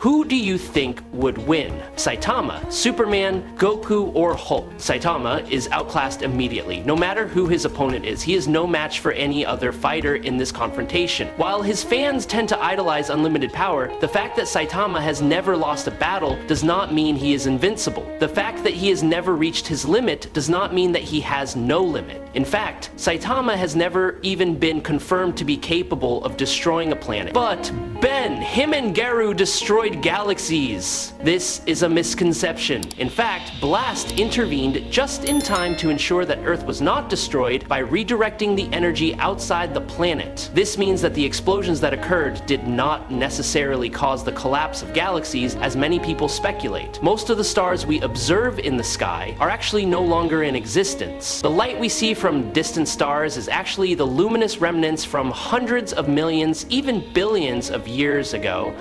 Who do you think would win? Saitama, Superman, Goku, or Hulk? Saitama is outclassed immediately. No matter who his opponent is, he is no match for any other fighter in this confrontation. While his fans tend to idolize unlimited power, the fact that Saitama has never lost a battle does not mean he is invincible. The fact that he has never reached his limit does not mean that he has no limit. In fact, Saitama has never even been confirmed to be capable of destroying a planet. But Ben, him and Garou destroyed galaxies. This is a misconception. In fact, Blast intervened just in time to ensure that Earth was not destroyed by redirecting the energy outside the planet. This means that the explosions that occurred did not necessarily cause the collapse of galaxies, as many people speculate. Most of the stars we observe in the sky are actually no longer in existence. The light we see from distant stars is actually the luminous remnants from hundreds of millions, even billions of years ago.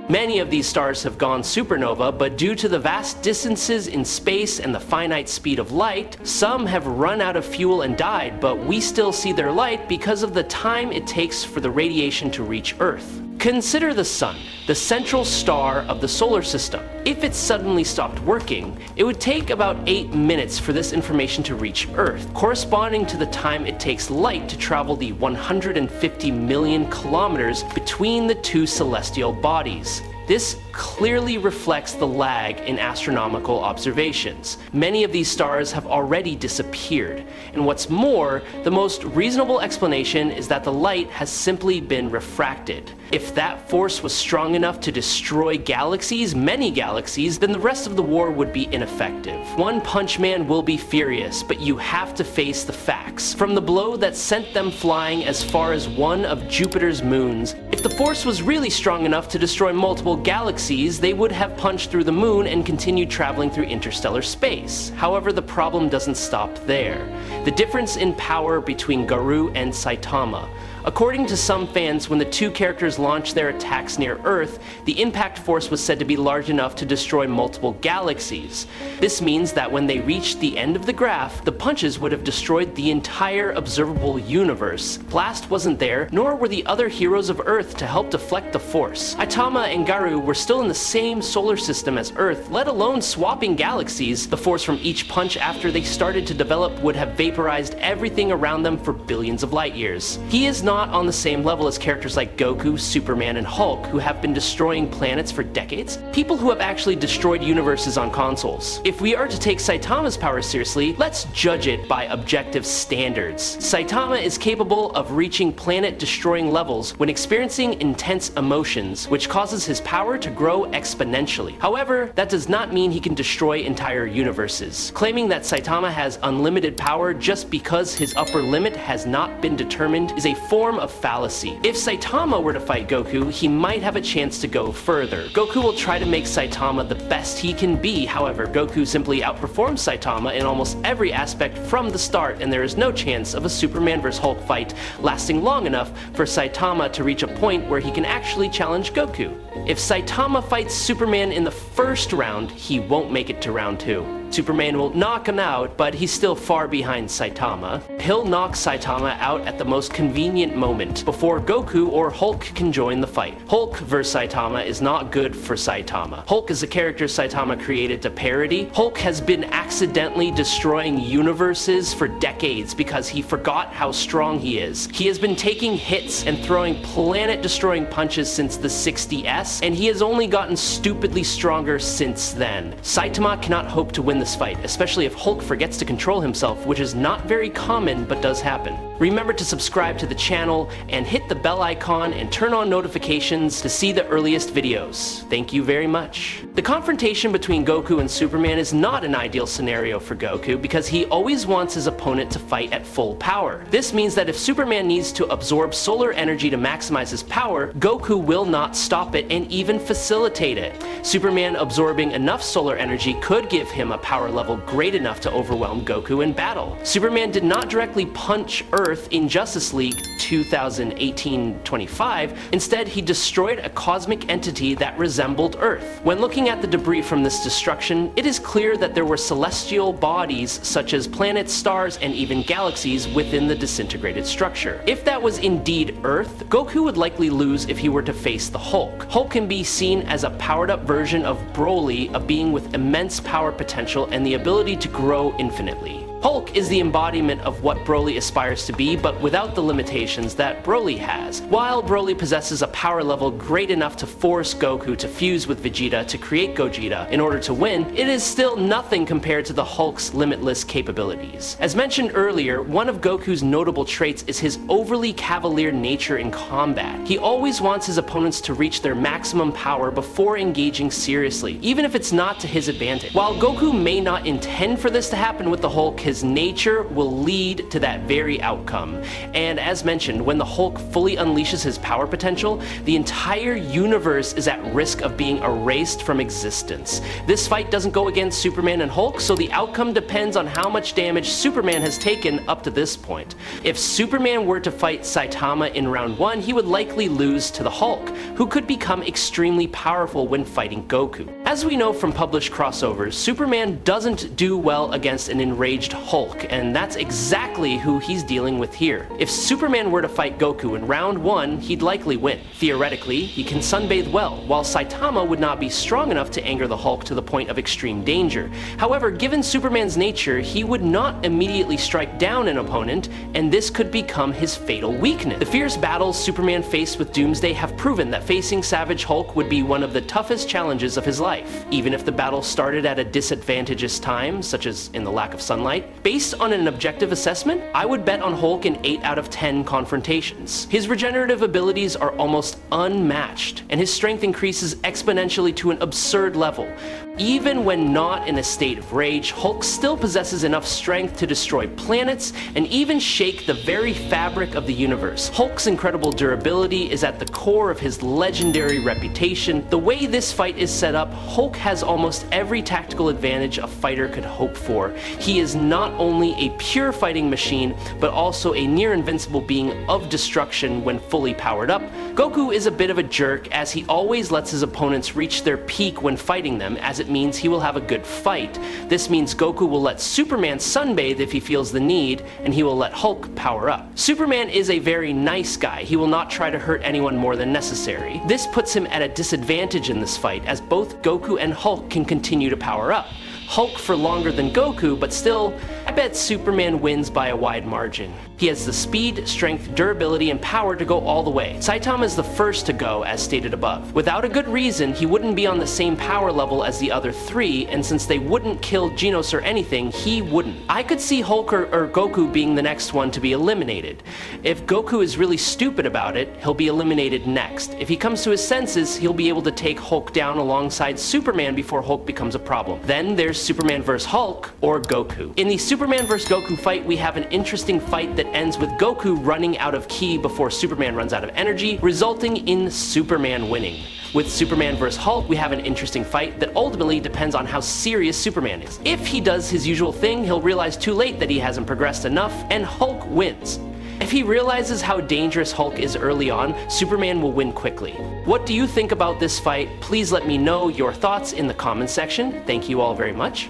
Many of these stars have gone supernova, but due to the vast distances in space and the finite speed of light, some have run out of fuel and died, but we still see their light because of the time it takes for the radiation to reach Earth. Consider the Sun, the central star of the solar system. If it suddenly stopped working, it would take about 8 minutes for this information to reach Earth, corresponding to the time it takes light to travel the 150 million kilometers between the two celestial bodies. This clearly reflects the lag in astronomical observations. Many of these stars have already disappeared, and what's more, the most reasonable explanation is that the light has simply been refracted. If that force was strong enough to destroy galaxies, many galaxies, then the rest of the war would be ineffective. One Punch Man will be furious, but you have to face the facts. From the blow that sent them flying as far as one of Jupiter's moons, if the force was really strong enough to destroy multiple galaxies, they would have punched through the moon and continued traveling through interstellar space. However, the problem doesn't stop there. The difference in power between Garou and Saitama. According to some fans, when the two characters launched their attacks near Earth, the impact force was said to be large enough to destroy multiple galaxies. This means that when they reached the end of the graph, the punches would have destroyed the entire observable universe. Blast wasn't there, nor were the other heroes of Earth to help deflect the force. Saitama and Garou were still in the same solar system as Earth, let alone swapping galaxies. The force from each punch after they started to develop would have vaporized everything around them for billions of light years. He is not on the same level as characters like Goku, Superman, and Hulk, who have been destroying planets for decades. People who have actually destroyed universes on consoles. If we are to take Saitama's power seriously, let's judge it by objective standards. Saitama is capable of reaching planet-destroying levels when experiencing intense emotions, which causes his power to grow exponentially. However, that does not mean he can destroy entire universes. Claiming that Saitama has unlimited power just because his upper limit has not been determined is a form of fallacy. If Saitama were to fight Goku, he might have a chance to go further. Goku will try to make Saitama the best he can be, however, Goku simply outperforms Saitama in almost every aspect from the start, and there is no chance of a Superman vs Hulk fight lasting long enough for Saitama to reach a point where he can actually challenge Goku. If Saitama fights Superman in the first round, he won't make it to round 2. Superman will knock him out, but he's still far behind Saitama. He'll knock Saitama out at the most convenient moment, before Goku or Hulk can join the fight. Hulk vs Saitama is not good for Saitama. Hulk is a character Saitama created to parody. Hulk has been accidentally destroying universes for decades because he forgot how strong he is. He has been taking hits and throwing planet-destroying punches since the 60s, and he has only gotten stupidly stronger since then. Saitama cannot hope to win this fight, especially if Hulk forgets to control himself, which is not very common but does happen. Remember to subscribe to the channel and hit the bell icon and turn on notifications to see the earliest videos. Thank you very much. The confrontation between Goku and Superman is not an ideal scenario for Goku because he always wants his opponent to fight at full power. This means that if Superman needs to absorb solar energy to maximize his power, Goku will not stop it and even facilitate it. Superman absorbing enough solar energy could give him a power level great enough to overwhelm Goku in battle. Superman did not directly punch Earth Earth in Justice League 2018-25. Instead, he destroyed a cosmic entity that resembled Earth. When looking at the debris from this destruction, it is clear that there were celestial bodies such as planets, stars, and even galaxies within the disintegrated structure. If that was indeed Earth, Goku would likely lose if he were to face the Hulk. Hulk can be seen as a powered-up version of Broly, a being with immense power potential and the ability to grow infinitely. Hulk is the embodiment of what Broly aspires to be, but without the limitations that Broly has. While Broly possesses a power level great enough to force Goku to fuse with Vegeta to create Gogeta in order to win, it is still nothing compared to the Hulk's limitless capabilities. As mentioned earlier, one of Goku's notable traits is his overly cavalier nature in combat. He always wants his opponents to reach their maximum power before engaging seriously, even if it's not to his advantage. While Goku may not intend for this to happen with the Hulk, his nature will lead to that very outcome. And as mentioned, when the Hulk fully unleashes his power potential, the entire universe is at risk of being erased from existence. This fight doesn't go against Superman and Hulk, so the outcome depends on how much damage Superman has taken up to this point. If Superman were to fight Saitama in round 1, he would likely lose to the Hulk, who could become extremely powerful when fighting Goku. As we know from published crossovers, Superman doesn't do well against an enraged Hulk, and that's exactly who he's dealing with here. If Superman were to fight Goku in round 1, he'd likely win. Theoretically, he can sunbathe well, while Saitama would not be strong enough to anger the Hulk to the point of extreme danger. However, given Superman's nature, he would not immediately strike down an opponent, and this could become his fatal weakness. The fierce battles Superman faced with Doomsday have proven that facing Savage Hulk would be one of the toughest challenges of his life. Even if the battle started at a disadvantageous time, such as in the lack of sunlight, based on an objective assessment, I would bet on Hulk in 8 out of 10 confrontations. His regenerative abilities are almost unmatched, and his strength increases exponentially to an absurd level. Even when not in a state of rage, Hulk still possesses enough strength to destroy planets and even shake the very fabric of the universe. Hulk's incredible durability is at the core of his legendary reputation. The way this fight is set up, Hulk has almost every tactical advantage a fighter could hope for. He is not only a pure fighting machine, but also a near invincible being of destruction when fully powered up. Goku is a bit of a jerk, as he always lets his opponents reach their peak when fighting them, as it means he will have a good fight. This means Goku will let Superman sunbathe if he feels the need, and he will let Hulk power up. Superman is a very nice guy. He will not try to hurt anyone more than necessary. This puts him at a disadvantage in this fight, as both Goku and Hulk can continue to power up. Hulk for longer than Goku, but still, I bet Superman wins by a wide margin. He has the speed, strength, durability, and power to go all the way. Saitama is the first to go, as stated above. Without a good reason, he wouldn't be on the same power level as the other 3, and since they wouldn't kill Genos or anything, he wouldn't. I could see Hulk or Goku being the next one to be eliminated. If Goku is really stupid about it, he'll be eliminated next. If he comes to his senses, he'll be able to take Hulk down alongside Superman before Hulk becomes a problem. Then there's Superman vs. Hulk or Goku. In the Superman vs. Goku fight, we have an interesting fight that ends with Goku running out of ki before Superman runs out of energy, resulting in Superman winning. With Superman vs. Hulk, we have an interesting fight that ultimately depends on how serious Superman is. If he does his usual thing, he'll realize too late that he hasn't progressed enough, and Hulk wins. If he realizes how dangerous Hulk is early on, Superman will win quickly. What do you think about this fight? Please let me know your thoughts in the comments section. Thank you all very much.